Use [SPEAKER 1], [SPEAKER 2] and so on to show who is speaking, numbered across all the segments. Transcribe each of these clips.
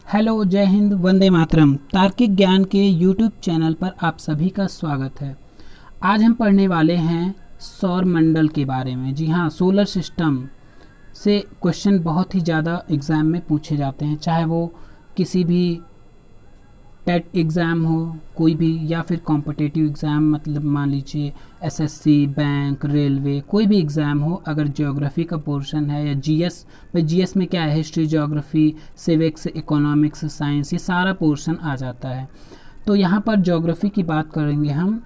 [SPEAKER 1] Hello, जय हिंद, वंदे मातरम। तार्किक ज्ञान के यूट्यूब चैनल पर आप सभी का स्वागत है। आज हम पढ़ने वाले हैं सौर मंडल के बारे में। जी हाँ, सोलर सिस्टम से क्वेश्चन बहुत ही ज़्यादा एग्ज़ाम में पूछे जाते हैं, चाहे वो किसी भी टेट एग्ज़ाम हो, कोई भी, या फिर कॉम्पिटिटिव एग्ज़ाम, मतलब मान लीजिए एसएससी, बैंक, रेलवे, कोई भी एग्ज़ाम हो। अगर ज्योग्राफी का पोर्शन है या जीएस, भाई जीएस में क्या है, history, geography, civics, economics, science, ये सारा पोर्शन आ जाता है। तो यहाँ पर ज्योग्राफी की बात करेंगे हम।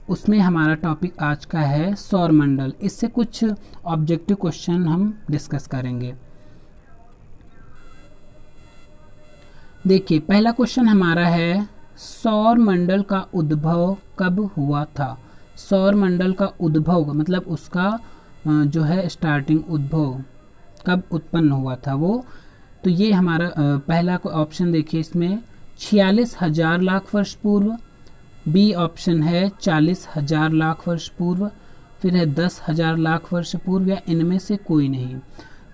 [SPEAKER 1] उसमें हमारा टॉपिक आज का है सौर मंडल। इससे कुछ ऑब्जेक्टिव क्वेश्चन हम डिस्कस करेंगे। देखिए, पहला क्वेश्चन हमारा है, सौर मंडल का उद्भव कब हुआ था। सौर मंडल का उद्भव मतलब उसका जो है स्टार्टिंग, उद्भव कब उत्पन्न हुआ था वो। तो ये हमारा पहला ऑप्शन देखिए, इसमें 46,000 लाख वर्ष पूर्व। बी ऑप्शन है 40,000 लाख वर्ष पूर्व। फिर है 10,000 लाख वर्ष पूर्व, या इनमें से कोई नहीं।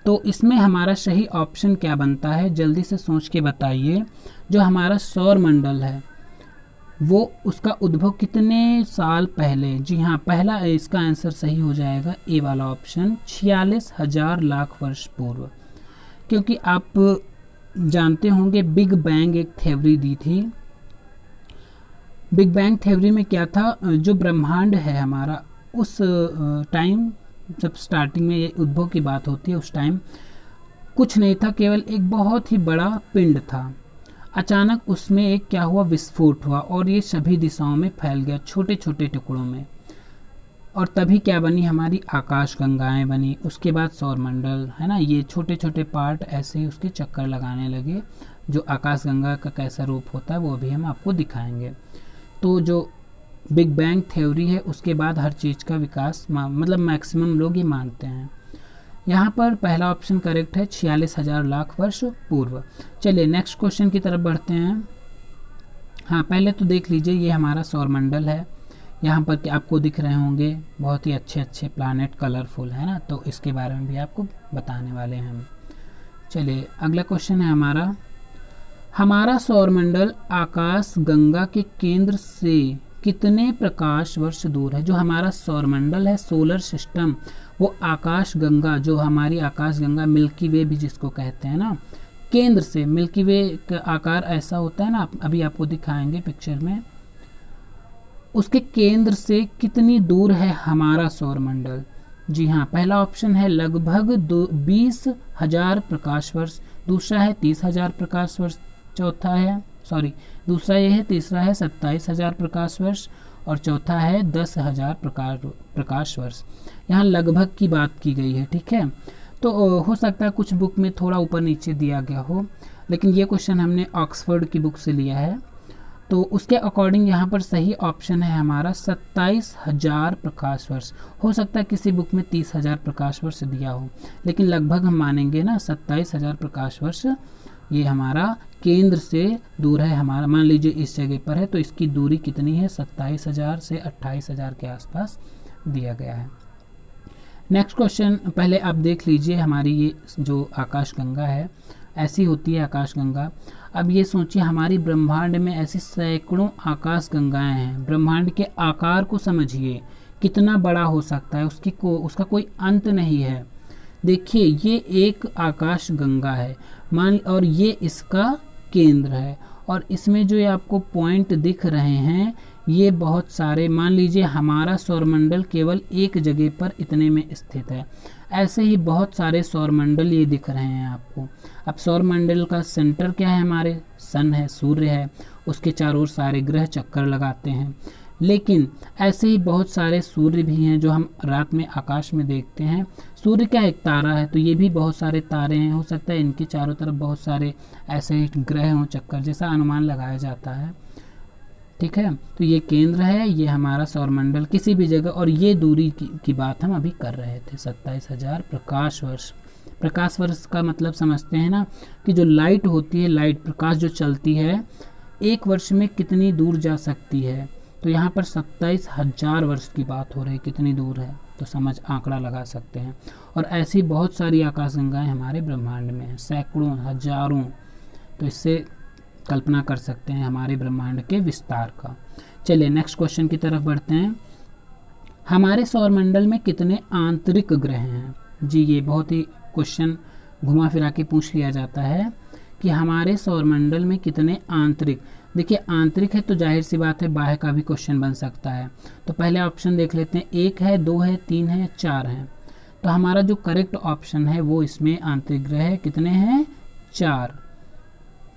[SPEAKER 1] तो इसमें हमारा सही ऑप्शन क्या बनता है, जल्दी से सोच के बताइए। जो हमारा सौर मंडल है वो उसका उद्भव कितने साल पहले। जी हाँ, पहला इसका आंसर सही हो जाएगा ए वाला ऑप्शन, 46,000 लाख वर्ष पूर्व। क्योंकि आप जानते होंगे बिग बैंग एक थ्योरी दी थी। बिग बैंग थ्योरी में क्या था, जो ब्रह्मांड है हमारा, उस टाइम जब स्टार्टिंग में ये उद्भव की बात होती है, उस टाइम कुछ नहीं था, केवल एक बहुत ही बड़ा पिंड था। अचानक उसमें एक क्या हुआ, विस्फोट हुआ, और ये सभी दिशाओं में फैल गया, छोटे छोटे टुकड़ों में। और तभी क्या बनी, हमारी आकाश गंगाएं बनी। उसके बाद सौरमंडल, है ना, ये छोटे छोटे पार्ट ऐसे ही उसके चक्कर लगाने लगे। जो आकाश गंगा का कैसा रूप होता है वो अभी हम आपको दिखाएंगे। तो जो बिग बैंग थ्योरी है, उसके बाद हर चीज़ का विकास, मतलब मैक्सिमम लोग ये मानते हैं। यहाँ पर पहला ऑप्शन करेक्ट है, 46,000 लाख वर्ष पूर्व। चलिए नेक्स्ट क्वेश्चन की तरफ बढ़ते हैं। हाँ, पहले तो देख लीजिए, ये हमारा सौरमंडल है। यहाँ पर कि आपको दिख रहे होंगे बहुत ही अच्छे अच्छे प्लैनेट, कलरफुल, है ना। तो इसके बारे में भी आपको बताने वाले हैं हम। चलिए अगला क्वेश्चन है हमारा सौरमंडल आकाश गंगा के केंद्र से कितने प्रकाश वर्ष दूर है। जो हमारा सौरमंडल है, सोलर सिस्टम, वो आकाश गंगा, जो हमारी आकाश गंगा, मिल्की वे भी जिसको कहते हैं ना, केंद्र से, मिल्की वे का आकार ऐसा होता है ना, अभी आपको दिखाएंगे पिक्चर में। उसके केंद्र से कितनी दूर है हमारा सौरमंडल। जी हाँ, पहला ऑप्शन है लगभग 20,000 प्रकाश वर्ष। दूसरा है 30,000 प्रकाश वर्ष। दूसरा ये है, तीसरा है 27,000 प्रकाश वर्ष, और चौथा है 10,000 प्रकाश वर्ष। यहाँ लगभग की बात की गई है, ठीक है। तो हो सकता है कुछ बुक में थोड़ा ऊपर नीचे दिया गया हो, लेकिन ये क्वेश्चन हमने ऑक्सफोर्ड की बुक से लिया है। तो उसके अकॉर्डिंग यहाँ पर सही ऑप्शन है हमारा 27,000 प्रकाश वर्ष। हो सकता है किसी बुक में 30,000 प्रकाश वर्ष दिया हो, लेकिन लगभग हम मानेंगे ना 27,000 प्रकाश वर्ष। ये हमारा केंद्र से दूर है हमारा, मान लीजिए इस जगह पर है, तो इसकी दूरी कितनी है, 27,000 से 28,000 के आसपास दिया गया है। नेक्स्ट क्वेश्चन पहले आप देख लीजिए, हमारी ये जो आकाश गंगा है, ऐसी होती है आकाश गंगा। अब ये सोचिए, हमारी ब्रह्मांड में ऐसी सैकड़ों आकाश गंगाएं हैं। ब्रह्मांड के आकार को समझिए, कितना बड़ा हो सकता है, उसका कोई अंत नहीं है। देखिए, ये एक आकाश गंगा है और ये इसका केंद्र है, और इसमें जो ये आपको पॉइंट दिख रहे हैं, ये बहुत सारे, मान लीजिए हमारा सौरमंडल केवल एक जगह पर इतने में स्थित है। ऐसे ही बहुत सारे सौरमंडल ये दिख रहे हैं आपको। अब सौरमंडल का सेंटर क्या है, हमारे सन है, सूर्य है, उसके चारों ओर सारे ग्रह चक्कर लगाते हैं। लेकिन ऐसे ही बहुत सारे सूर्य भी हैं जो हम रात में आकाश में देखते हैं। सूर्य क्या एक तारा है, तो ये भी बहुत सारे तारे हैं। हो सकता है इनके चारों तरफ बहुत सारे ऐसे ही ग्रह हों, चक्कर जैसा अनुमान लगाया जाता है, ठीक है। तो ये केंद्र है, ये हमारा सौरमंडल किसी भी जगह, और ये दूरी की बात हम अभी कर रहे थे, 27,000 प्रकाश वर्ष। प्रकाश वर्ष का मतलब समझते हैं ना, कि जो लाइट होती है, लाइट प्रकाश जो चलती है, एक वर्ष में कितनी दूर जा सकती है। तो यहाँ पर 27,000 वर्ष की बात हो रही है, कितनी दूर है, तो समझ आंकड़ा लगा सकते हैं। और ऐसी बहुत सारी आकाशगंगाएं हमारे ब्रह्मांड में हैं, सैकड़ों, हजारों, तो इससे कल्पना कर सकते हैं हमारे ब्रह्मांड के विस्तार का। चलिए नेक्स्ट क्वेश्चन की तरफ बढ़ते हैं। हमारे सौरमंडल में कितने आंतरिक ग्रह हैं? जी ये बहुत ही क्वेश्चन घुमा फिरा के पूछ लिया जाता है कि हमारे सौरमंडल में कितने आंतरिक। देखिए आंतरिक है तो जाहिर सी बात है बाह्य का भी क्वेश्चन बन सकता है। तो पहले ऑप्शन देख लेते हैं, 1 है, 2 है, 3 है, 4 है। तो हमारा जो करेक्ट ऑप्शन है वो इसमें आंतरिक ग्रह कितने हैं? 4।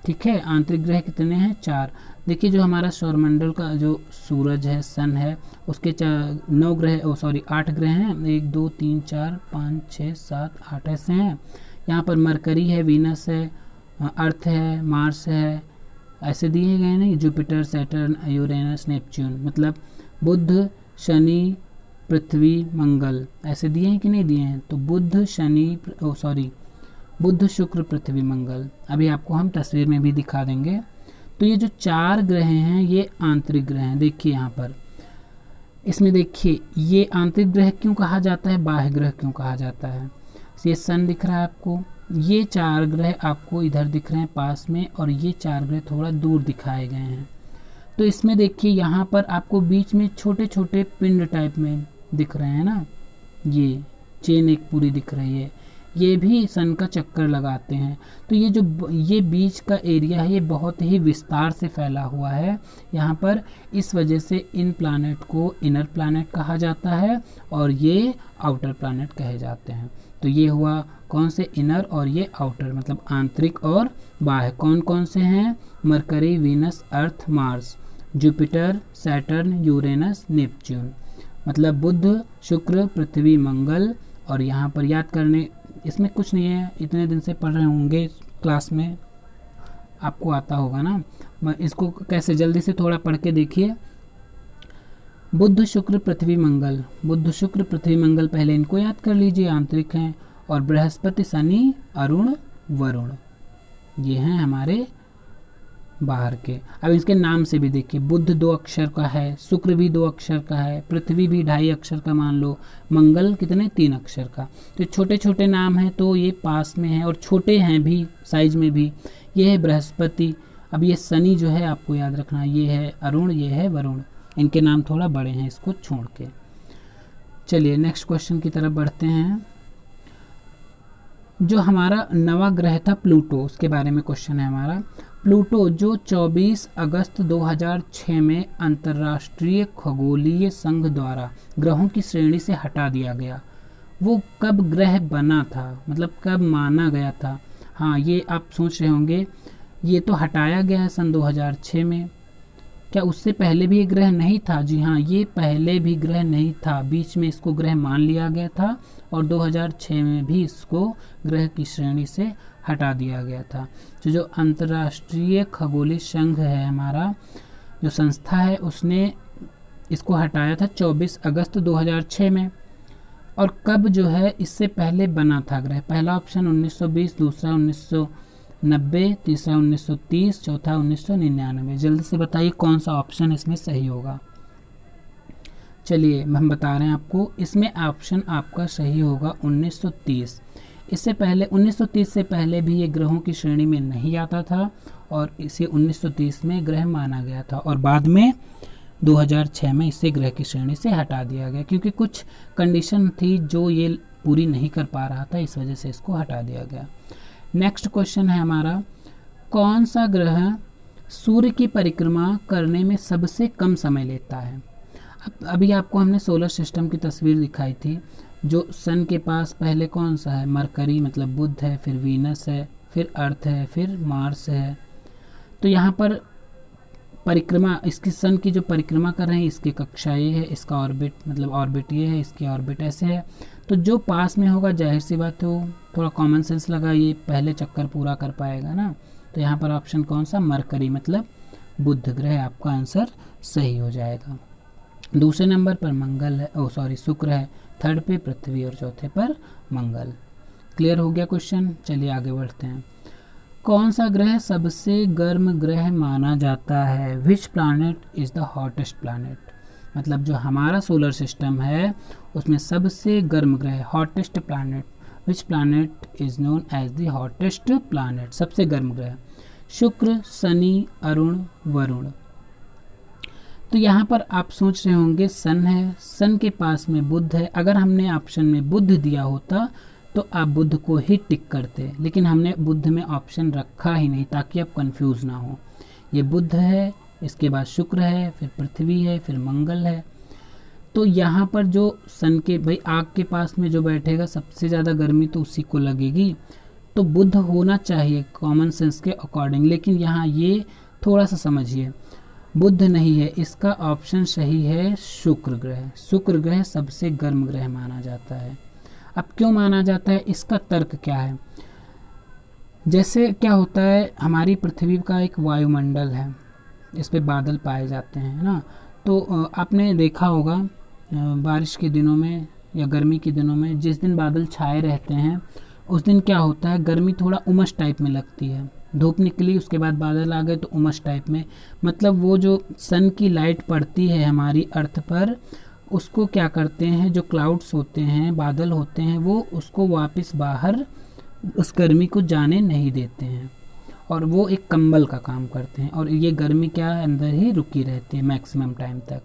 [SPEAKER 1] ठीक है, आंतरिक ग्रह कितने हैं? 4। देखिए जो हमारा सौरमंडल का जो सूरज है, सन है, उसके 8 ग्रह हैं। 1 2 3 4 5 6 7 8 ऐसे हैं। यहाँ पर मरकरी है, वीनस है, अर्थ है, मार्स है, ऐसे दिए गए नहीं, जुपिटर, सैटर्न, यूरेनस, नेपच्यून, मतलब बुध, शनि, पृथ्वी, मंगल, ऐसे दिए हैं कि नहीं दिए हैं? तो बुध, शुक्र, पृथ्वी, मंगल। अभी आपको हम तस्वीर में भी दिखा देंगे। तो ये जो 4 ग्रह हैं ये आंतरिक ग्रह हैं। देखिए यहाँ पर इसमें देखिए ये आंतरिक ग्रह क्यों कहा जाता है, बाह्य ग्रह क्यों कहा जाता है? ये सन दिख रहा है आपको, ये 4 ग्रह आपको इधर दिख रहे हैं पास में, और ये 4 ग्रह थोड़ा दूर दिखाए गए हैं। तो इसमें देखिए यहाँ पर आपको बीच में छोटे छोटे पिंड टाइप में दिख रहे हैं ना, ये चेन एक पूरी दिख रही है, ये भी सन का चक्कर लगाते हैं। तो ये बीच का एरिया है ये बहुत ही विस्तार से फैला हुआ है यहाँ पर। इस वजह से इन प्लैनेट को इनर प्लैनेट कहा जाता है और ये आउटर प्लैनेट कहे जाते हैं। तो ये हुआ कौन से? इनर, और ये आउटर, मतलब आंतरिक और बाह्य। कौन कौन से हैं? Mercury, Venus, Earth, Mars, Jupiter, Saturn, Uranus, Neptune, मतलब बुध, शुक्र, पृथ्वी, मंगल। और यहाँ पर याद करने इसमें कुछ नहीं है, इतने दिन से पढ़ रहे होंगे क्लास में, आपको आता होगा ना। इसको कैसे जल्दी से थोड़ा पढ़ के देखिए। बुध, शुक्र, पृथ्वी, मंगल, बुध, शुक्र, पृथ्वी, मंगल, पहले इनको याद कर लीजिए, आंतरिक हैं। और बृहस्पति, शनि, अरुण, वरुण, ये हैं हमारे बाहर के। अब इसके नाम से भी देखिए, बुध 2 अक्षर का है, शुक्र भी 2 अक्षर का है, पृथ्वी भी 2.5 अक्षर का मान लो, मंगल कितने? 3 अक्षर का। तो छोटे छोटे नाम हैं तो ये पास में है, और छोटे हैं भी साइज में भी। ये है बृहस्पति। अब ये शनि जो है आपको याद रखना, ये है अरुण, ये है वरुण। इनके नाम थोड़ा बड़े हैं इसको छोड़ के। चलिए नेक्स्ट क्वेश्चन की तरफ बढ़ते हैं। जो हमारा नवा ग्रह था प्लूटो, उसके बारे में क्वेश्चन है हमारा। प्लूटो जो 24 अगस्त 2006 में अंतर्राष्ट्रीय खगोलीय संघ द्वारा ग्रहों की श्रेणी से हटा दिया गया, वो कब ग्रह बना था, मतलब कब माना गया था? हाँ ये आप सोच रहे होंगे, ये तो हटाया गया है सन 2006 में, क्या उससे पहले भी ये ग्रह नहीं था? जी हाँ, ये पहले भी ग्रह नहीं था, बीच में इसको ग्रह मान लिया गया था और 2006 में भी इसको ग्रह की श्रेणी से हटा दिया गया था। तो जो अंतर्राष्ट्रीय खगोलीय संघ है हमारा, जो संस्था है, उसने इसको हटाया था 24 अगस्त 2006 में। और कब जो है इससे पहले बना था ग्रह? पहला ऑप्शन 1920, दूसरा 1990, तीसरा 1930, चौथा 1999। जल्दी से बताइए कौन सा ऑप्शन इसमें सही होगा। चलिए हम बता रहे हैं आपको, इसमें ऑप्शन आपका सही होगा 1930। इससे पहले 1930 से पहले भी ये ग्रहों की श्रेणी में नहीं आता था और इसे 1930 में ग्रह माना गया था, और बाद में 2006 में इसे ग्रह की श्रेणी से हटा दिया गया, क्योंकि कुछ कंडीशन थी जो ये पूरी नहीं कर पा रहा था, इस वजह से इसको हटा दिया गया। नेक्स्ट क्वेश्चन है हमारा, कौन सा ग्रह सूर्य की परिक्रमा करने में सबसे कम समय लेता है? अभी आपको हमने सोलर सिस्टम की तस्वीर दिखाई थी, जो सन के पास पहले कौन सा है? मरकरी, मतलब बुध है, फिर वीनस है, फिर अर्थ है, फिर मार्स है। तो यहाँ पर परिक्रमा, इसकी सन की जो परिक्रमा कर रहे हैं, इसकी कक्षा ये है, इसका ऑर्बिट, मतलब ऑर्बिट ये है, इसकी ऑर्बिट ऐसे है। तो जो पास में होगा जाहिर सी बात है वो थोड़ा कॉमन सेंस लगा, ये पहले चक्कर पूरा कर पाएगा ना। तो यहाँ पर ऑप्शन कौन सा? मरकरी, मतलब बुध ग्रह आपका आंसर सही हो जाएगा। दूसरे नंबर पर मंगल है, शुक्र है, थर्ड पे पृथ्वी और चौथे पर मंगल। क्लियर हो गया क्वेश्चन। चलिए आगे बढ़ते हैं। कौन सा ग्रह सबसे गर्म ग्रह माना जाता है? Which planet is the hottest planet? मतलब जो हमारा सोलर सिस्टम है उसमें सबसे गर्म ग्रह, hottest planet, which planet is known as the hottest planet, सबसे गर्म ग्रह। शुक्र, शनि, अरुण, वरुण। तो यहाँ पर आप सोच रहे होंगे सन है, सन के पास में बुध है। अगर हमने ऑप्शन में बुध दिया होता तो आप बुध को ही टिक करते, लेकिन हमने बुध में ऑप्शन रखा ही नहीं ताकि आप कंफ्यूज ना हो। ये बुध है, इसके बाद शुक्र है, फिर पृथ्वी है, फिर मंगल है। तो यहाँ पर जो सन के भाई आग के पास में जो बैठेगा सबसे ज़्यादा गर्मी तो उसी को लगेगी, तो बुध होना चाहिए कॉमन सेंस के अकॉर्डिंग। लेकिन यहाँ ये थोड़ा सा समझिए, बुध नहीं है, इसका ऑप्शन सही है शुक्र ग्रह। शुक्र ग्रह सबसे गर्म ग्रह माना जाता है। अब क्यों माना जाता है, इसका तर्क क्या है। जैसे क्या होता है, हमारी पृथ्वी का एक वायुमंडल है, इस पे बादल पाए जाते हैं ना। तो आपने देखा होगा बारिश के दिनों में या गर्मी के दिनों में जिस दिन बादल छाए रहते हैं उस दिन क्या होता है, गर्मी थोड़ा उमस टाइप में लगती है। धूप निकली उसके बाद बादल आ गए तो उमस टाइप में, मतलब वो जो सन की लाइट पड़ती है हमारी अर्थ पर, उसको क्या करते हैं, जो क्लाउड्स होते हैं, बादल होते हैं, वो उसको वापस बाहर उस गर्मी को जाने नहीं देते हैं और वो एक कंबल का काम करते हैं और ये गर्मी क्या अंदर ही रुकी रहती है मैक्सिमम टाइम तक।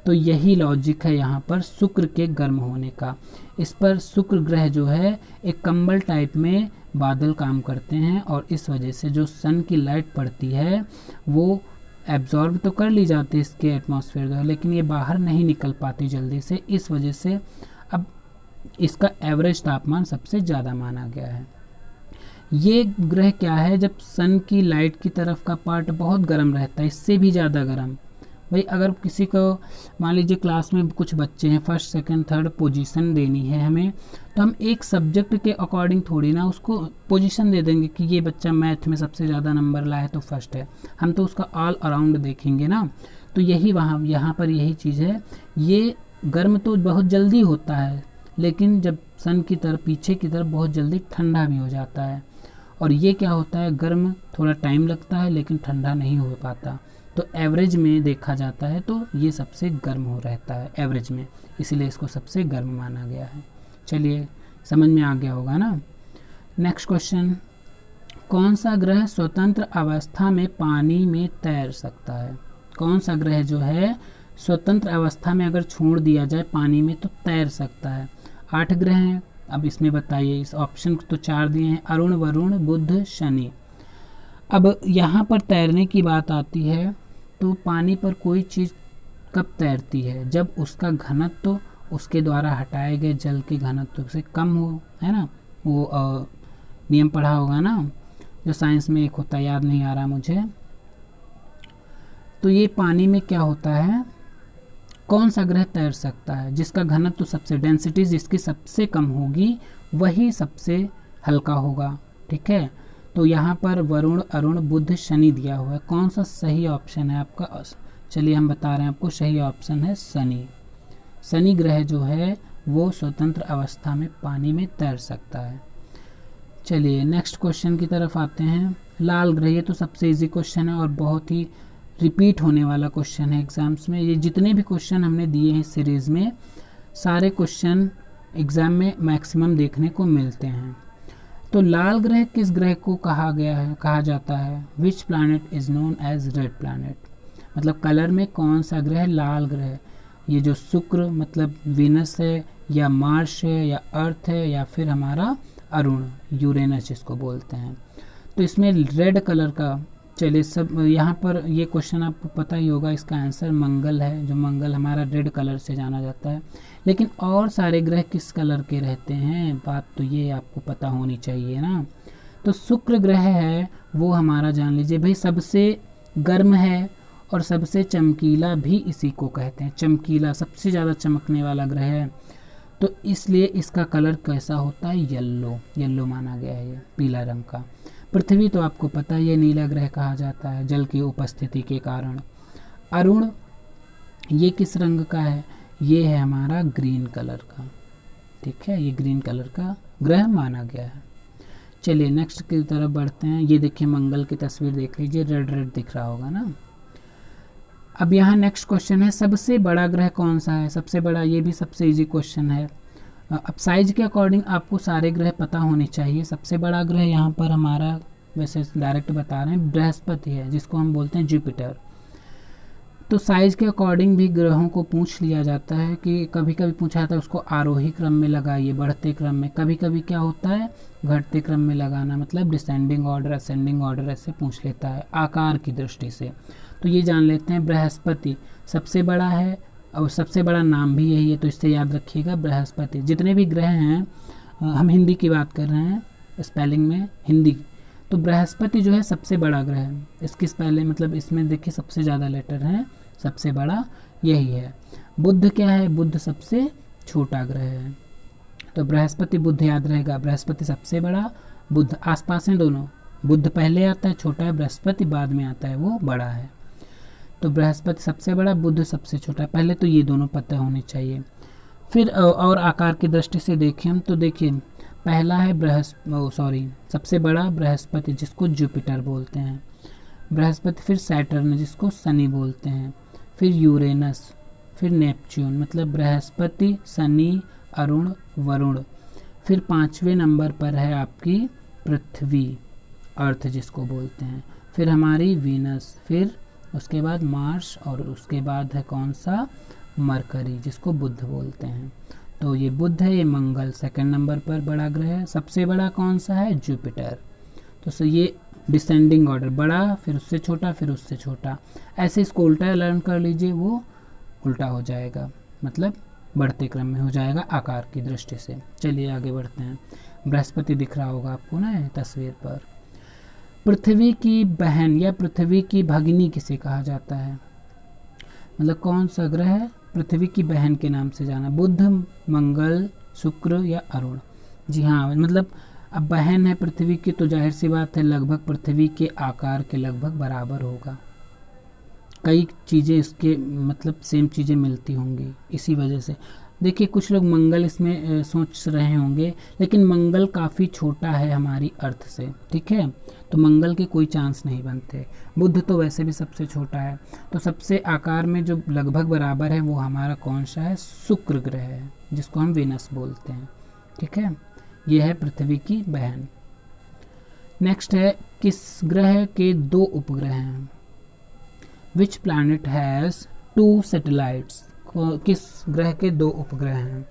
[SPEAKER 1] तो यही लॉजिक है यहाँ पर शुक्र के गर्म होने का। इस पर शुक्र ग्रह जो है एक कंबल टाइप में बादल काम करते हैं और इस वजह से जो सन की लाइट पड़ती है वो एब्जॉर्ब तो कर ली जाती है इसके एटमॉस्फेयर द्वारा, लेकिन ये बाहर नहीं निकल पाती जल्दी से। इस वजह से अब इसका एवरेज तापमान सबसे ज़्यादा माना गया है। ये ग्रह क्या है, जब सन की लाइट की तरफ का पार्ट बहुत गर्म रहता है, इससे भी ज़्यादा गर्म। भाई अगर किसी को मान लीजिए क्लास में कुछ बच्चे हैं, फर्स्ट सेकंड थर्ड पोजीशन देनी है हमें, तो हम एक सब्जेक्ट के अकॉर्डिंग थोड़ी ना उसको पोजीशन दे देंगे कि ये बच्चा मैथ में सबसे ज़्यादा नंबर लाया तो फर्स्ट है। हम तो उसका ऑल अराउंड देखेंगे ना। तो यही वहाँ यहाँ पर यही चीज़ है। ये गर्म तो बहुत जल्दी होता है, लेकिन जब सन की तरफ पीछे की तरफ बहुत जल्दी ठंडा भी हो जाता है। और ये क्या होता है, गर्म थोड़ा टाइम लगता है लेकिन ठंडा नहीं हो पाता। तो एवरेज में देखा जाता है तो ये सबसे गर्म हो रहता है एवरेज में, इसलिए इसको सबसे गर्म माना गया है। चलिए समझ में आ गया होगा ना। नेक्स्ट क्वेश्चन, कौन सा ग्रह स्वतंत्र अवस्था में पानी में तैर सकता है। कौन सा ग्रह जो है स्वतंत्र अवस्था में अगर छोड़ दिया जाए पानी में तो तैर सकता है। 8 ग्रह हैं, अब इसमें बताइए। इस ऑप्शन तो 4 दिए हैं, अरुण, वरुण, बुध, शनि। अब यहाँ पर तैरने की बात आती है तो पानी पर कोई चीज़ कब तैरती है, जब उसका घनत्व उसके द्वारा हटाए गए जल के घनत्व से कम हो, है ना। वो नियम पढ़ा होगा ना, जो साइंस में एक होता है, याद नहीं आ रहा मुझे। तो ये पानी में क्या होता है, कौन सा ग्रह तैर सकता है, जिसका घनत्व सबसे, डेंसिटी जिसकी सबसे कम होगी वही सबसे हल्का होगा। ठीक है, तो यहाँ पर वरुण, अरुण, बुध, शनि दिया हुआ है। कौन सा सही ऑप्शन है आपका, चलिए हम बता रहे हैं आपको। सही ऑप्शन है शनि। शनि ग्रह जो है वो स्वतंत्र अवस्था में पानी में तैर सकता है। चलिए नेक्स्ट क्वेश्चन की तरफ आते हैं। लाल ग्रह, ये तो सबसे इजी क्वेश्चन है और बहुत ही रिपीट होने वाला क्वेश्चन है एग्जाम्स में। ये जितने भी क्वेश्चन हमने दिए हैं सीरीज में, सारे क्वेश्चन एग्जाम में मैक्सिमम देखने को मिलते हैं। तो लाल ग्रह किस ग्रह को कहा जाता है। Which planet is known as red planet, मतलब कलर में कौन सा ग्रह लाल ग्रह। ये जो शुक्र मतलब वीनस है, या मार्स है, या अर्थ है, या फिर हमारा अरुण यूरेनस जिसको बोलते हैं। तो इसमें रेड कलर का, चलिए सब यहाँ पर ये क्वेश्चन आपको पता ही होगा, इसका आंसर मंगल है। जो मंगल हमारा रेड कलर से जाना जाता है। लेकिन और सारे ग्रह किस कलर के रहते हैं, बात तो ये आपको पता होनी चाहिए ना। तो शुक्र ग्रह है वो हमारा जान लीजिए भाई सबसे गर्म है और सबसे चमकीला भी इसी को कहते हैं। चमकीला, सबसे ज़्यादा चमकने वाला ग्रह है, तो इसलिए इसका कलर कैसा होता है, येलो। येलो माना गया है, ये पीला रंग का। पृथ्वी तो आपको पता है ये नीला ग्रह कहा जाता है जल की उपस्थिति के कारण। अरुण ये किस रंग का है, ये है हमारा ग्रीन कलर का। ठीक है, ये ग्रीन कलर का ग्रह माना गया है। चलिए नेक्स्ट की तरफ बढ़ते हैं। ये देखिए मंगल की तस्वीर देख लीजिए, रेड रेड दिख रहा होगा ना। अब यहाँ नेक्स्ट क्वेश्चन है, सबसे बड़ा ग्रह कौन सा है। सबसे बड़ा, ये भी सबसे इजी क्वेश्चन है। अब साइज के अकॉर्डिंग आपको सारे ग्रह पता होने चाहिए। सबसे बड़ा ग्रह यहाँ पर हमारा वैसे डायरेक्ट बता रहे हैं, बृहस्पति है जिसको हम बोलते हैं जुपिटर। तो साइज के अकॉर्डिंग भी ग्रहों को पूछ लिया जाता है कि कभी कभी पूछा जाता है उसको आरोही क्रम में लगाइए, बढ़ते क्रम में, कभी कभी क्या होता है घटते क्रम में लगाना, मतलब डिसेंडिंग ऑर्डर, असेंडिंग ऑर्डर ऐसे पूछ लेता है आकार की दृष्टि से। तो ये जान लेते हैं बृहस्पति सबसे बड़ा है और सबसे बड़ा नाम भी यही है, तो इससे याद रखिएगा बृहस्पति। जितने भी ग्रह हैं, हम हिंदी की बात कर रहे हैं स्पेलिंग में हिंदी, तो बृहस्पति जो है सबसे बड़ा ग्रह है। इसकी स्पेलिंग मतलब इसमें देखिए सबसे ज़्यादा लेटर हैं, सबसे बड़ा यही है। बुध क्या है, बुध सबसे छोटा ग्रह है। तो बृहस्पति बुध याद रहेगा, बृहस्पति सबसे बड़ा, बुध आसपास हैं दोनों, बुध पहले आता है छोटा है, बृहस्पति बाद में आता है वो बड़ा है। तो बृहस्पति सबसे बड़ा, बुध सबसे छोटा, पहले तो ये दोनों पता होने चाहिए। फिर और आकार की दृष्टि से देखें हम तो देखिए पहला है सबसे बड़ा बृहस्पति जिसको जुपिटर बोलते हैं, बृहस्पति, फिर सैटर्न जिसको शनि बोलते हैं, फिर यूरेनस, फिर नेपच्यून, मतलब बृहस्पति, शनि, अरुण, वरुण। फिर 5वें नंबर पर है आपकी पृथ्वी, अर्थ जिसको बोलते हैं, फिर हमारी वीनस, फिर उसके बाद मार्स और उसके बाद है कौन सा, मरकरी जिसको बुध बोलते हैं। तो ये बुध है, ये मंगल सेकंड नंबर पर बड़ा ग्रह है। सबसे बड़ा कौन सा है, जुपिटर। तो ये डिसेंडिंग ऑर्डर, बड़ा फिर उससे छोटा फिर उससे छोटा, ऐसे इसको उल्टा लर्न कर लीजिए, वो उल्टा हो जाएगा, मतलब बढ़ते क्रम में हो जाएगा आकार की दृष्टि से। चलिए आगे बढ़ते हैं। बृहस्पति दिख रहा होगा आपको ना तस्वीर पर। पृथ्वी की बहन या पृथ्वी की भगिनी किसे कहा जाता है, मतलब कौन सा ग्रह है पृथ्वी की बहन के नाम से जाना, बुध, मंगल, शुक्र या अरुण। जी हाँ, मतलब अब बहन है पृथ्वी की तो जाहिर सी बात है लगभग पृथ्वी के आकार के लगभग बराबर होगा, कई चीज़ें इसके मतलब सेम चीज़ें मिलती होंगी इसी वजह से। देखिए कुछ लोग मंगल इसमें सोच रहे होंगे, लेकिन मंगल काफ़ी छोटा है हमारी अर्थ से, ठीक है, तो मंगल के कोई चांस नहीं बनते। बुध तो वैसे भी सबसे छोटा है, तो सबसे आकार में जो लगभग बराबर है वो हमारा कौन सा है, शुक्र ग्रह है जिसको हम वीनस बोलते हैं, ठीक है। ये है पृथ्वी की बहन। नेक्स्ट है किस ग्रह के 2 उपग्रह हैं, विच प्लैनेट हैज़ 2 सैटेलाइट्स, किस ग्रह के 2 उपग्रह हैं।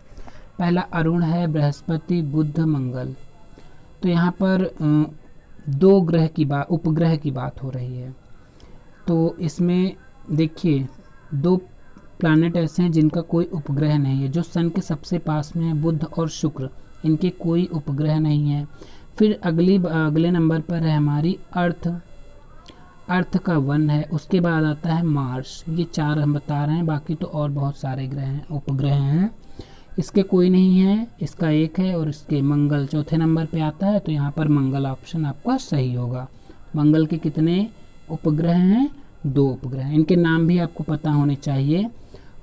[SPEAKER 1] पहला अरुण है, बृहस्पति, बुध, मंगल। तो यहाँ पर 2 ग्रह की बात, उपग्रह की बात हो रही है। तो इसमें देखिए 2 प्लैनेट ऐसे हैं जिनका कोई उपग्रह नहीं है, जो सन के सबसे पास में है, बुध और शुक्र, इनके कोई उपग्रह नहीं है। फिर अगले नंबर पर है हमारी अर्थ, अर्थ का 1 है, उसके बाद आता है मार्स। ये 4 हम बता रहे हैं, बाकी तो और बहुत सारे ग्रह हैं, उपग्रह हैं, इसके कोई नहीं है, इसका 1 है, और इसके मंगल चौथे नंबर पे आता है, तो यहाँ पर मंगल ऑप्शन आपका सही होगा। मंगल के कितने उपग्रह हैं, 2 उपग्रह, इनके नाम भी आपको पता होने चाहिए,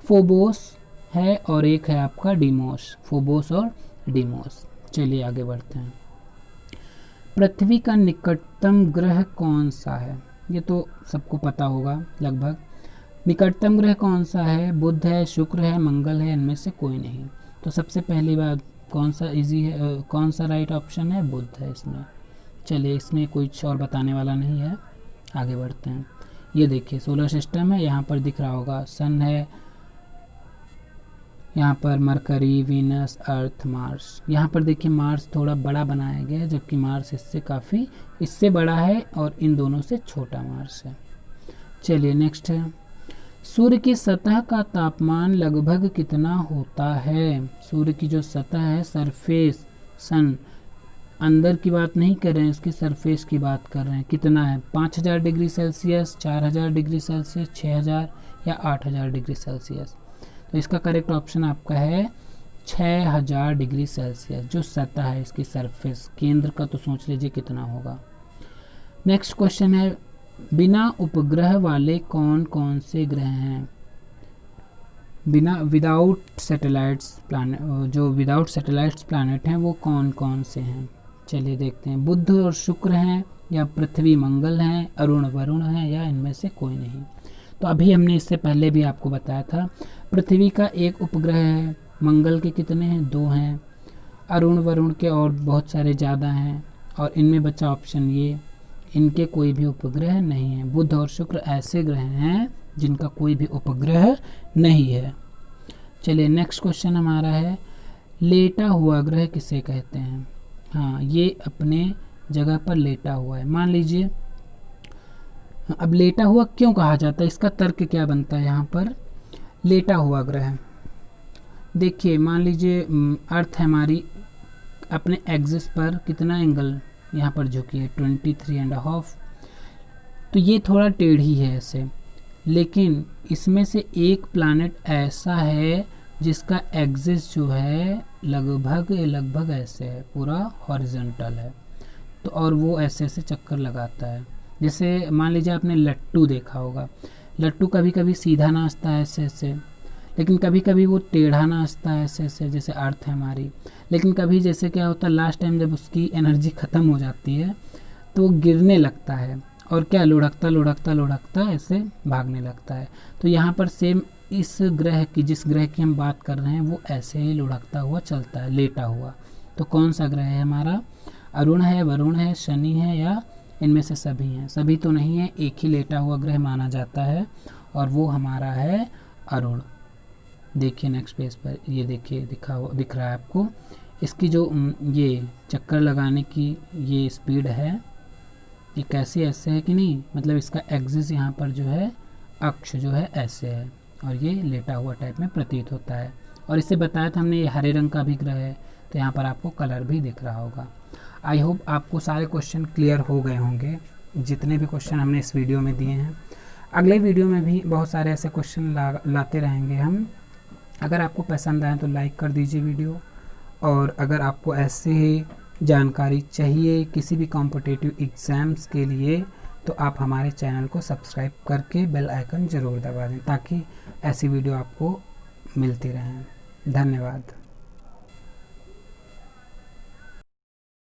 [SPEAKER 1] फोबोस है और एक है आपका डीमोस, फोबोस और डीमोस। चलिए आगे बढ़ते हैं। पृथ्वी का निकटतम ग्रह कौन सा है, ये तो सबको पता होगा लगभग। निकटतम ग्रह कौन सा है, बुध है, शुक्र है, मंगल है, इनमें से कोई नहीं। तो सबसे पहली बात कौन सा इजी है, कौन सा राइट ऑप्शन है, बुध है इसमें। चलिए इसमें कुछ और बताने वाला नहीं है, आगे बढ़ते हैं। ये देखिए सोलर सिस्टम है, यहाँ पर दिख रहा होगा सन है, यहाँ पर मरकरी, वीनस, अर्थ, मार्स। यहाँ पर देखिए मार्स थोड़ा बड़ा बनाया गया है, जबकि मार्स इससे बड़ा है और इन दोनों से छोटा मार्स है। चलिए नेक्स्ट है, सूर्य की सतह का तापमान लगभग कितना होता है। सूर्य की जो सतह है, सरफेस, सन, अंदर की बात नहीं कर रहे हैं, इसकी सरफेस की बात कर रहे हैं, कितना है, 5000 डिग्री सेल्सियस, 4000 डिग्री सेल्सियस, 6000 या 8000 डिग्री सेल्सियस। तो इसका करेक्ट ऑप्शन आपका है 6000 डिग्री सेल्सियस, जो सतह है इसकी सरफेस, केंद्र का तो सोच लीजिए कितना होगा। नेक्स्ट क्वेश्चन है, बिना उपग्रह वाले कौन कौन से ग्रह हैं, विदाउट सैटेलाइट्स प्लैनेट, जो विदाउट सैटेलाइट्स प्लैनेट हैं वो कौन कौन से हैं। चलिए देखते हैं, बुध और शुक्र हैं, या पृथ्वी, मंगल हैं, अरुण, वरुण हैं, या इनमें से कोई नहीं। तो अभी हमने इससे पहले भी आपको बताया था, पृथ्वी का 1 उपग्रह है, मंगल के कितने हैं, 2 हैं, अरुण वरुण के और बहुत सारे ज़्यादा हैं, और इनमें बचा ऑप्शन ये इनके कोई भी उपग्रह नहीं है। बुध और शुक्र ऐसे ग्रह हैं जिनका कोई भी उपग्रह नहीं है। चलिए नेक्स्ट क्वेश्चन हमारा है, लेटा हुआ ग्रह किसे कहते हैं? हाँ, ये अपने जगह पर लेटा हुआ है। मान लीजिए, अब लेटा हुआ क्यों कहा जाता है, इसका तर्क क्या बनता है यहाँ पर? लेटा हुआ ग्रह, देखिए मान लीजिए अर्थ है हमारी अपने एक्सिस पर कितना एंगल यहाँ पर झुकी है, 23.5, तो ये थोड़ा टेढ़ी है ऐसे, लेकिन इसमें से एक प्लैनेट ऐसा है जिसका एक्सिस जो है लगभग ऐसे है, पूरा हॉरिजॉन्टल है, तो और वो ऐसे ऐसे चक्कर लगाता है। जैसे मान लीजिए आपने लट्टू देखा होगा, लट्टू कभी कभी सीधा नाचता है ऐसे ऐसे, लेकिन कभी कभी वो टेढ़ा नाचता है ऐसे ऐसे, जैसे अर्थ है हमारी। लेकिन कभी जैसे क्या होता है, लास्ट टाइम जब उसकी एनर्जी ख़त्म हो जाती है तो वो गिरने लगता है और क्या लुढ़कता लुढ़कता लुढ़कता ऐसे भागने लगता है। तो यहाँ पर सेम इस ग्रह की, जिस ग्रह की हम बात कर रहे हैं, वो ऐसे ही लुढ़कता हुआ चलता है, लेटा हुआ। तो कौन सा ग्रह है हमारा? अरुण है, वरुण है, शनि है, या इनमें से सभी हैं? सभी तो नहीं है, एक ही लेटा हुआ ग्रह माना जाता है और वो हमारा है अरुण। देखिए नेक्स्ट पेज पर, ये देखिए दिख रहा है आपको, इसकी जो ये चक्कर लगाने की ये स्पीड है, ये कैसे ऐसे है कि नहीं, मतलब इसका एक्सिस यहाँ पर जो है, अक्ष जो है ऐसे है और ये लेटा हुआ टाइप में प्रतीत होता है। और इससे बताया था हमने ये हरे रंग का भी ग्रह है, तो यहाँ पर आपको कलर भी दिख रहा होगा। आई होप आपको सारे क्वेश्चन क्लियर हो गए होंगे, जितने भी क्वेश्चन हमने इस वीडियो में दिए हैं। अगले वीडियो में भी बहुत सारे ऐसे क्वेश्चन लाते रहेंगे हम। अगर आपको पसंद आए तो लाइक कर दीजिए वीडियो, और अगर आपको ऐसे ही जानकारी चाहिए किसी भी कॉम्पिटिटिव एग्ज़ाम्स के लिए, तो आप हमारे चैनल को सब्सक्राइब करके बेल आइकन ज़रूर दबा दें, ताकि ऐसी वीडियो आपको मिलती रहें। धन्यवाद।